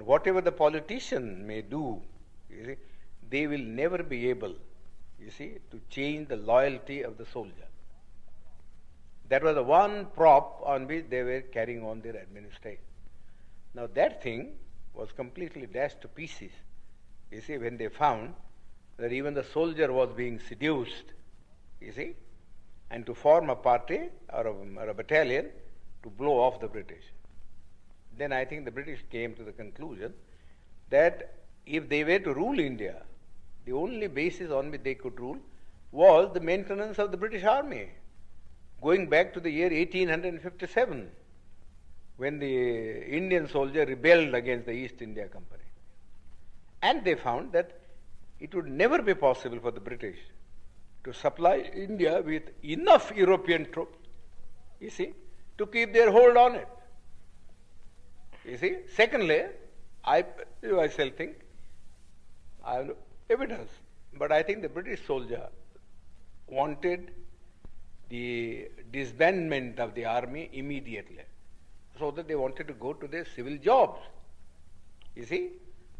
whatever the politician may do, you see, they will never be able, you see, to change the loyalty of the soldier. That was the one prop on which they were carrying on their administration. Now that thing was completely dashed to pieces, you see, when they found that even the soldier was being seduced, you see, and to form a party or a battalion to blow off the British. Then I think the British came to the conclusion that if they were to rule India, the only basis on which they could rule was the maintenance of the British Army, going back to the year 1857, when the Indian soldier rebelled against the East India Company. And they found that it would never be possible for the British to supply India with enough European troops, you see, to keep their hold on it. You see, secondly, I myself think, I have no evidence, but I think the British soldier wanted the disbandment of the army immediately, so that they wanted to go to their civil jobs. You see,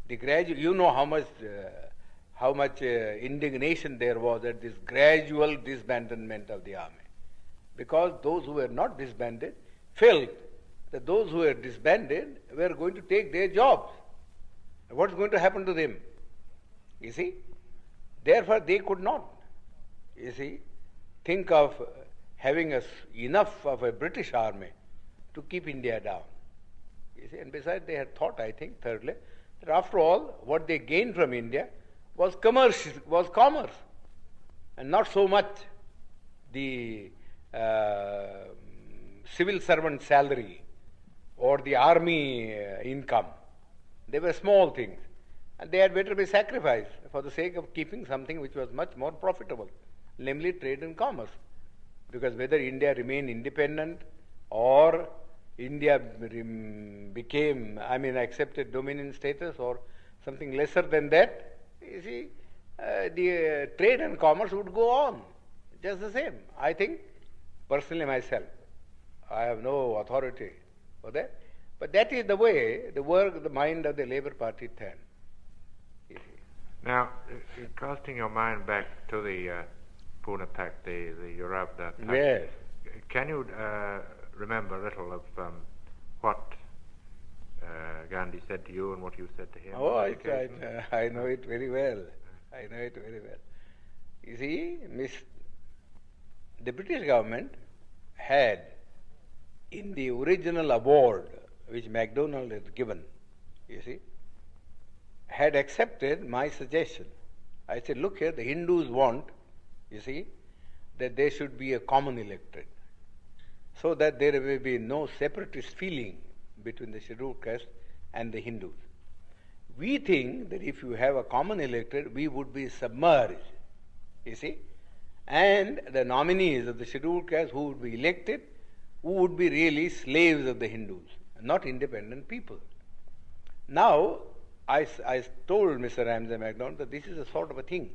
you know how much indignation there was at this gradual disbandment of the army, because those who were not disbanded felt that those who were disbanded were going to take their jobs. What's going to happen to them? You see? Therefore, they could not, you see, think of having enough of a British army to keep India down. You see? And besides, they had thought, I think, thirdly, that after all, what they gained from India was commerce, and not so much the civil servant salary or the army income. They were small things, and they had better be sacrificed for the sake of keeping something which was much more profitable, namely trade and commerce. Because whether India remained independent or India accepted dominion status or something lesser than that, you see, the trade and commerce would go on just the same. I think, personally myself, I have no authority for that, but that is the way the mind of the Labour Party turned. Now, casting your mind back to the Pune Pact, the Eurabda Pact, yes. Can you remember a little of what Gandhi said to you and what you said to him? Oh, I know it very well. I know it very well. You see, the British government had, in the original award which MacDonald had given, you see, had accepted my suggestion. I said, look here, the Hindus want, you see, that there should be a common electorate, so that there may be no separatist feeling between the scheduled caste and the Hindus. We think that if you have a common electorate, we would be submerged, you see, and the nominees of the scheduled caste who would be elected, who would be really slaves of the Hindus, not independent people. Now, I told Mr. Ramsay MacDonald that this is a sort of a thing,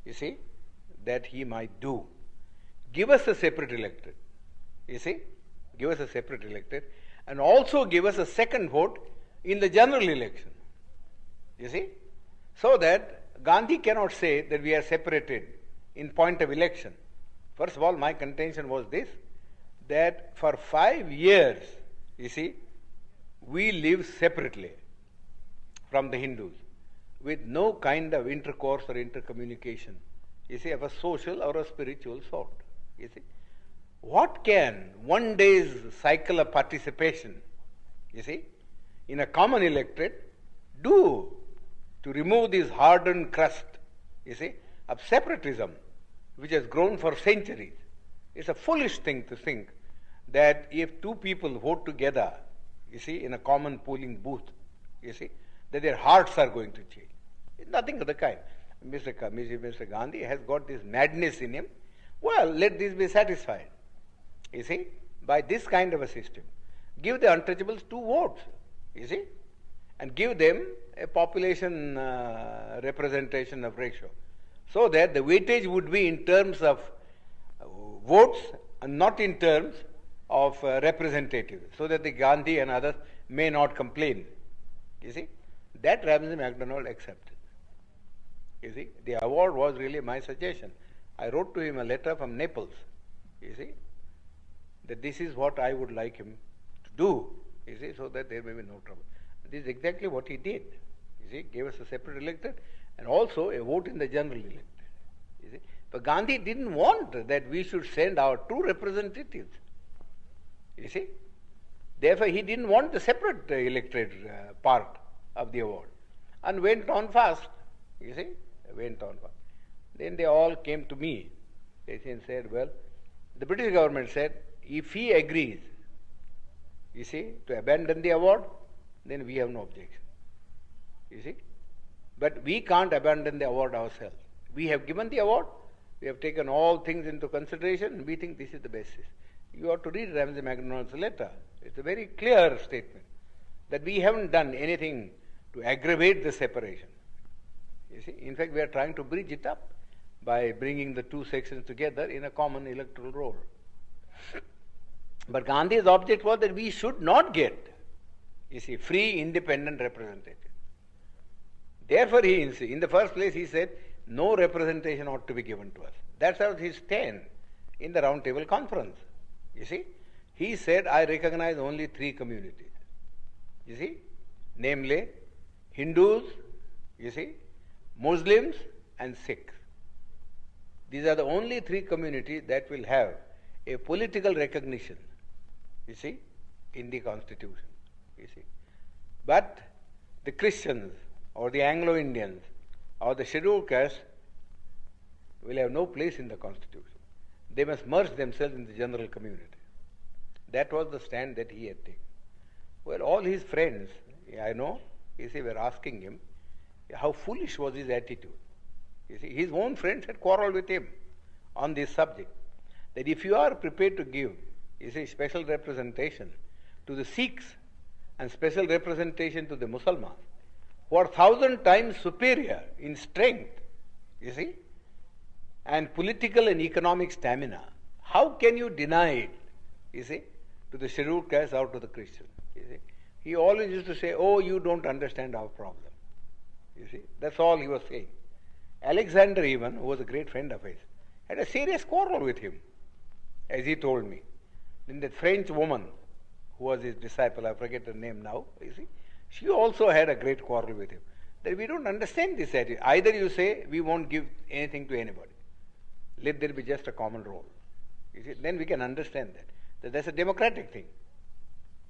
you see, that he might do. Give us a separate electorate, you see, give us a separate electorate, and also give us a second vote in the general election, you see, so that Gandhi cannot say that we are separated in point of election. First of all, my contention was this, that for 5 years, you see, we lived separately from the Hindus, with no kind of intercourse or intercommunication, you see, of a social or a spiritual sort, you see. What can one day's cycle of participation, you see, in a common electorate do to remove this hardened crust, you see, of separatism, which has grown for centuries? It's a foolish thing to think that if two people vote together, you see, in a common polling booth, you see, that their hearts are going to change. It's nothing of the kind. Mr. Gandhi has got this madness in him. Well, let this be satisfied, you see, by this kind of a system. Give the untouchables 2 votes, you see, and give them a population representation of ratio, so that the weightage would be in terms of votes and not in terms of representative, so that the Gandhi and others may not complain, you see. That Ramsay MacDonald accepted. You see, the award was really my suggestion. I wrote to him a letter from Naples, you see, that this is what I would like him to do, you see, so that there may be no trouble. This is exactly what he did. You see, gave us a separate elected and also a vote in the general elected. You see, but Gandhi didn't want that we should send our two representatives. You see, therefore he didn't want the separate elected part of the award, and went on fast. You see, went on fast. Then they all came to me. They said, well, the British government said, if he agrees, you see, to abandon the award, then we have no objection. You see? But we can't abandon the award ourselves. We have given the award, we have taken all things into consideration, and we think this is the basis. You ought to read Ramsay MacDonald's letter. It's a very clear statement that we haven't done anything to aggravate the separation. You see? In fact, we are trying to bridge it up by bringing the two sections together in a common electoral roll. But Gandhi's object was that we should not get, you see, free, independent representation. Therefore, in the first place, he said, no representation ought to be given to us. That's how his stand in the Round Table Conference. You see, he said, I recognize only three communities. You see, namely, Hindus, you see, Muslims and Sikhs. These are the only three communities that will have a political recognition, you see, in the Constitution, you see. But the Christians or the Anglo-Indians or the scheduled caste will have no place in the Constitution. They must merge themselves in the general community. That was the stand that he had taken. Well, all his friends, I know, you see, were asking him how foolish was his attitude. You see, his own friends had quarreled with him on this subject. That if you are prepared to give, you see, special representation to the Sikhs and special representation to the Muslims, who are 1,000 times superior in strength, you see, and political and economic stamina, how can you deny it, you see, to the scheduled caste or to the Christians? You see, he always used to say, oh, you don't understand our problem. You see, that's all he was saying. Alexander even, who was a great friend of his, had a serious quarrel with him, as he told me. Then that French woman, who was his disciple, I forget her name now, you see, she also had a great quarrel with him. That we don't understand this attitude. Either you say, we won't give anything to anybody. Let there be just a common role. You see, then we can understand that that's a democratic thing.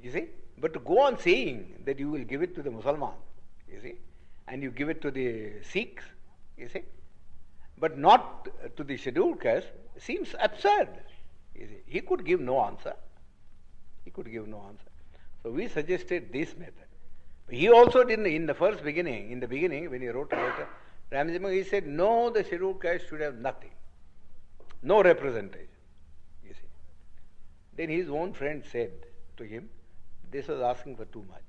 You see, but to go on saying that you will give it to the Muslims, you see, and you give it to the Sikhs, you see, but not to the scheduled caste, seems absurd. You see, he could give no answer. He could give no answer. So we suggested this method. But he also didn't, in the beginning, when he wrote a letter, Ramsay, he said, no, the scheduled caste should have nothing. No representation. You see. Then his own friend said to him, this was asking for too much.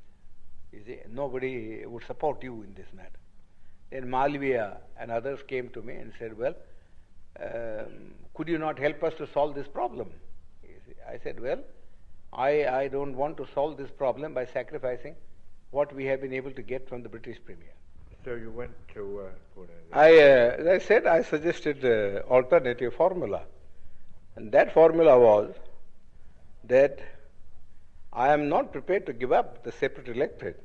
You see, nobody would support you in this matter. Then Malviya and others came to me and said, well, could you not help us to solve this problem? You see, I said, well, I don't want to solve this problem by sacrificing what we have been able to get from the British Premier. So you went to Pune. As I said, I suggested alternative formula. And that formula was that I am not prepared to give up the separate electorate,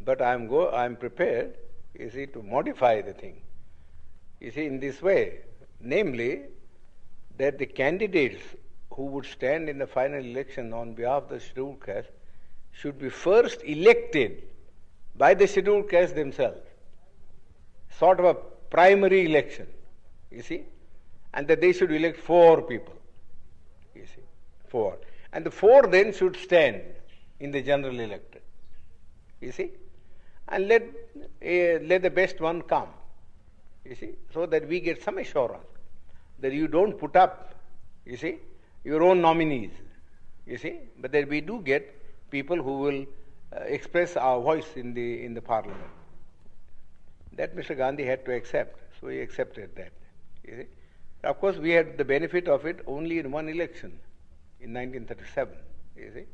but I am prepared, you see, to modify the thing. You see, in this way, namely, that the candidates who would stand in the final election on behalf of the scheduled caste should be first elected by the scheduled caste themselves. Sort of a primary election, you see, and that they should elect 4 people, you see, 4. And the 4 then should stand in the general electorate, you see, and let the best one come, you see, so that we get some assurance that you don't put up, you see, your own nominees, you see, but that we do get people who will express our voice in the parliament. That Mr. Gandhi had to accept, so he accepted that. You see? Of course, we had the benefit of it only in one election, in 1937. You see?